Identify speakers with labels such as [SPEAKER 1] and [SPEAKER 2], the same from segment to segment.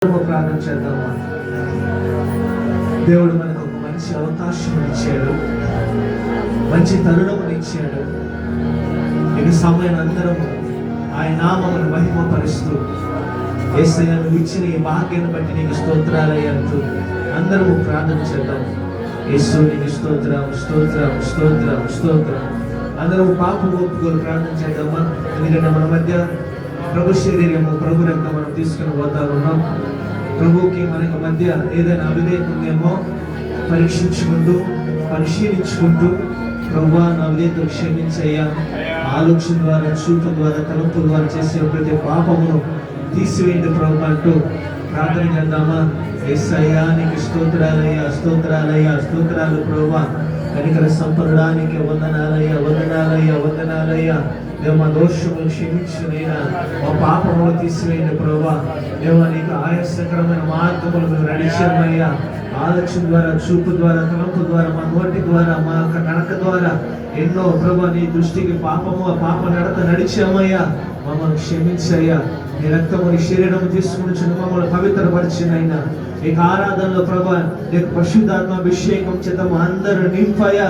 [SPEAKER 1] ప్రార్థన చేద్దామా? దేవుడు మనకు ఒక మంచి అవకాశం ఇచ్చాడు, మంచి తరుణం ఇచ్చాడు. ఈ సమయం అందరము ఆయన నామమును మహిమపరుస్తూ, యేసయ్య నువ్వు ఇచ్చిన ఈ భాగ్యాన్ని బట్టి నీకు స్తోత్రాలయ్యా అంటూ అందరము ప్రార్థన చేద్దాం. యేసు నీకు స్తోత్రం, స్తోత్రం, స్తోత్రం, స్తోత్రం. అందరము పాపం ఒప్పుకొని ప్రార్థన చేద్దామా? ఎందుకంటే మన మధ్య ప్రభు శరీరము, ప్రభు రక్తం మనం తీసుకుని పోతా ఉన్నాం. ప్రభువుకి మనకి మధ్య ఏదైనా అవిధేయత ఉందేమో పరిశీలించుకుంటూ ప్రభువా నా అవిధేయత క్షమించయ్యా, ఆలోచన ద్వారా, చూపు ద్వారా, తలంపు ద్వారా చేసే ప్రతి పాపమును తీసివేయండి ప్రభు అంటూ ప్రార్థన చేద్దామా? యేసయ్యా నీకు స్తోత్రాలయ్యా, స్తోత్రాలయ్యా, స్తోత్రాలు ప్రభువా. కనికర సంపదడానికి వందనాలయ్యా, వందనాలయ్యా, వందనాలయ్యా. దేవ మా దోషములు క్షమించునైనా, మా పాపములు తీసివేయండి ప్రభువా. దేవ నీకు ఆయాసకరమైన మార్గములు మేము నడిచామయ్యా. ఆలోచన ద్వారా, చూపు ద్వారా, తలంపు ద్వారా, మా నోటి ద్వారా, మా యొక్క నడక ద్వారా ఎన్నో ప్రభువా నీ దృష్టికి పాప నడక నడిచామయ్యా. మమ్మల్ని క్షమించయ్యా. నీ రక్తము, నీ శరీరము తీసుకుని మమ్మల్ని పవిత్రపరిచినైనా ఇక ఆరాధనలో ప్రభా నీకు పరిశుద్ధాత్మ అభిషేకం చేత అందరూ నింపయ్యా.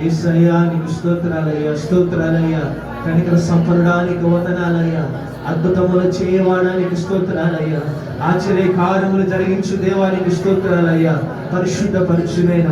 [SPEAKER 1] యేసయ్యా నీకు స్తోత్రాలయ్యా, స్తోత్రాలయ్యా. కనికర సంపదడానికి వందనాలయ్యా. అద్భుతములు చేయవాడానికి స్తోత్రాలయ్యా. ఆశ్చర్య కార్యములు జరిగించు దేవానికి స్తోత్రాలయ్యా. పరిశుద్ధపరచునైనా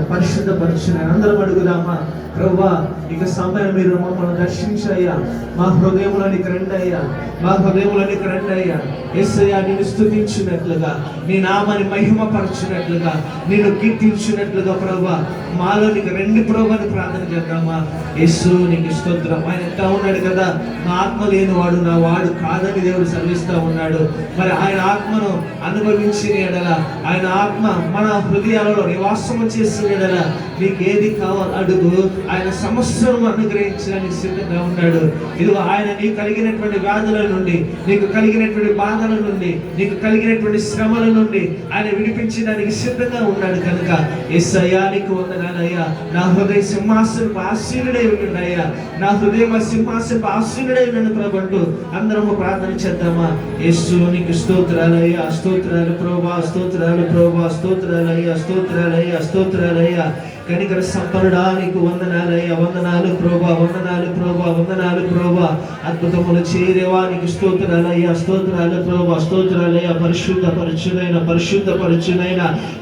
[SPEAKER 1] అందరం అడుగుదామా? ప్రభువా ఇక సమయం మీరు మమ్మల్ని దర్శించయ్యా. మా హృదయములోనికి రండి అయ్యా, మా హృదయములోనికి రండి అయ్యా. యేసయ్యా నిన్ను స్తుతించినట్లుగా, నీ నామాన్ని మహిమపరచునట్లుగా, నిన్ను కీర్తించినట్లుగా ప్రభువా మాలోనికి రెండు ప్రభువుని ప్రార్థన చేద్దామా? యేసు నీకు స్తోత్రం. ఆయన ఎంత ఉన్నాడు కదా, నా ఆత్మ లేనివాడు నా వాడు కాదని దేవుడు సెలవిస్తూ ఉన్నాడు. మరి ఆయన ఆత్మను అనుభవించిన ఎడల, ఆయన ఆత్మ మన హృదయాలలో నివాసము చేసిన ఎడల నీకు ఏది కావాలి అడుగు, ఆయన సమస్యను అనుగ్రహించడానికి సిద్ధంగా ఉన్నాడు. ఇదిగో ఆయన నీకు కలిగినటువంటి వ్యాధుల నుండి, నీకు కలిగినటువంటి బాధల నుండి, నీకు కలిగినటువంటి శ్రమల నుండి ఆయన విడిపించడానికి సిద్ధంగా ఉన్నాడు. కనుక యేసయ్యా నీకు వందనాలయ్యా. నా హృదయ సింహాసనపు ఆశీనుడై ఉన్నాడయ్యా, నా హృదయ సింహాసనపు ఆశీనుడై ఉన్నాడు ప్రభు అంటూ అందరము ప్రార్థన చేద్దామా? యేసు నీకు స్తోత్రాలయ్యా, స్తోత్రాలు ప్రభువా, స్తోత్రాలు ప్రభువా, స్తోత్రాలయ్యా, స్తోత్రాలయ్యా, స్తోత్రాలయ్యా. కనికర సంపదడానికి వందనాలయ్యా, వందనాలు ప్రభువా, వందనాలు ప్రభువా, వందనాలు ప్రభువా. అద్భుతములు చేరేవానికి స్తోత్రాలయ్యా, స్తోత్రాలు ప్రభువా, స్తోత్రాలయ్యా. పరిశుద్ధపరచునైనా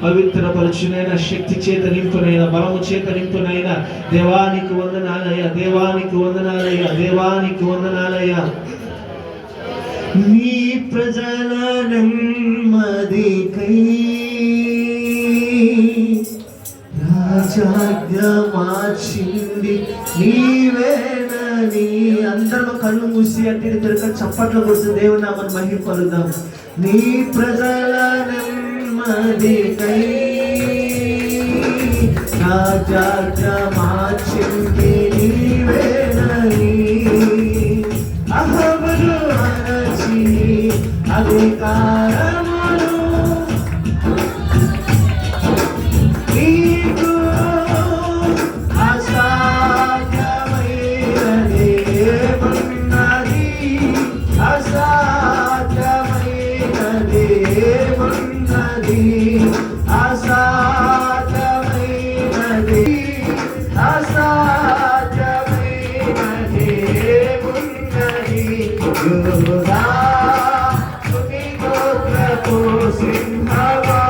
[SPEAKER 1] పవిత్రపరచునైనా, శక్తి చేత నింపునైనా, బలము చేత నింపునైనా దేవానికి వందనాలయ్యా, దేవానికి వందనాలయ్యా, దేవానికి వందనాలయ్యా. నీ ప్రజల నెమ్మదికై రాజాజ్ఞ మార్చింది నీవేనని. అందరూ కళ్ళు మూసి అట్టి తిరగ చప్పట్లు కొడుతూ దేవుని నామమును మహిమపరుద్దాం. నీ ప్రజల నెమ్మదికై రాజాజ్ఞ మార్చింది నీవేనని. అహములు అరచి అధికారములు నీకు అసాధ్యమైనది ఏమున్నది, అసాధ్యమైనది ఏమున్నది, అసాధ్యమైనది, అసాధ్యమైనది ఏమున్నది. యోధా స్తుతి గోత్రపు సింహవా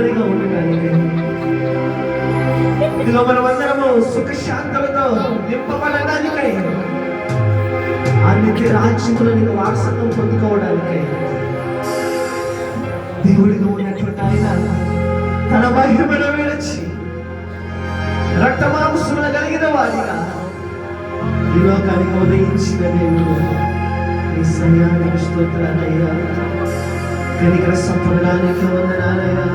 [SPEAKER 1] నెమ్మదిగా ఉండటానికి, ఇదిగో మనమందరము సుఖశాంతులతో నింపబడడానికై, ఆ నిత్య రాజ్యములో నీకు వారసత్వం పొందుకోవడానికై దేవుడిగా ఉన్నటువంటి ఆయన తన మహిమను విడిచి రక్త మాంసములు కలిగిన వాడిగా ఈ లోకానికి ఉదయించిన దేవుడు ఈ సమయానికి స్తోత్రాలయ్యా. కనికర సంపూర్ణానికి వందనాలయ్యా.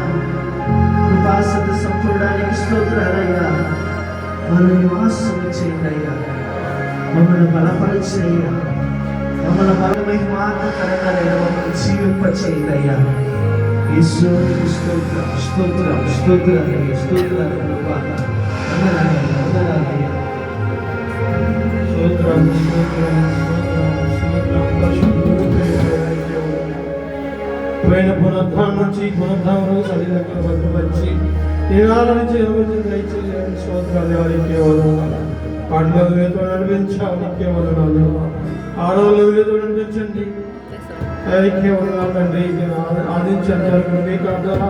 [SPEAKER 1] కృపాసత సంపూర్ణానికి స్తోత్రాలయ్యా. మనం నివాసము చేయండియ్యా. మమ్మల్ని బలపరిచేయ్యా. మమ్మల్ని మహిమాకరంగా మమ్మల్ని జీవింపచేయండియ్యా. యేసుకి స్తోత్రం స్తోత్రం స్తోత్రాలయ్యా. స్తోత్రాలు వందనాలయ్యా. వందనాలయ్యా. స్తోత్రం స్తోత్రం పోయిన పునరుద్ధానం నుంచి పునరుద్ధానం శరీరంలో భద్రపరిచి ఈ నాల నుంచి దయచేసి స్తోత్రాలు ఎవరికి పాటలో వేతో నడిపించాలి వదనాలు. ఆడవాళ్ళు వేతో నడిపించండి. ఐక్య వదనాలు తండ్రి ఆదించారు మీకు అర్థాల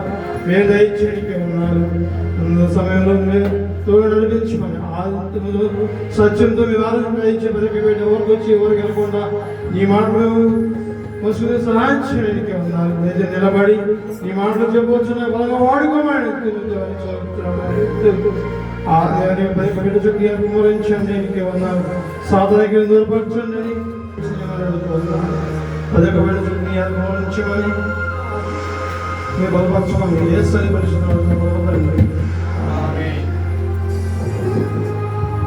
[SPEAKER 1] మీరు దయచేయకే ఉన్నారు. సమయంలో మీరు తోడు నడిపించమని ఆదిత్యంలో సత్యంతో వివాదం దయచే బతికి పెట్టి ఎవరికి వచ్చి ఎవరికి వెళ్ళకుండా ఈ మాటలు వస్తువులు సహాయం చేయడానికి ఉన్నారు. నిజం నిలబడి ఈ మాటలు చెప్పవచ్చున్న బలంగా వాడుకోమని బయట చుట్టూ విమరించండి. ఉన్నారు సాధనకి దూరపరచండి. పదక బయట చుట్టూ విమరించమని మీరు బలపరచుకోండి. ఏ సరి పరిస్థితులు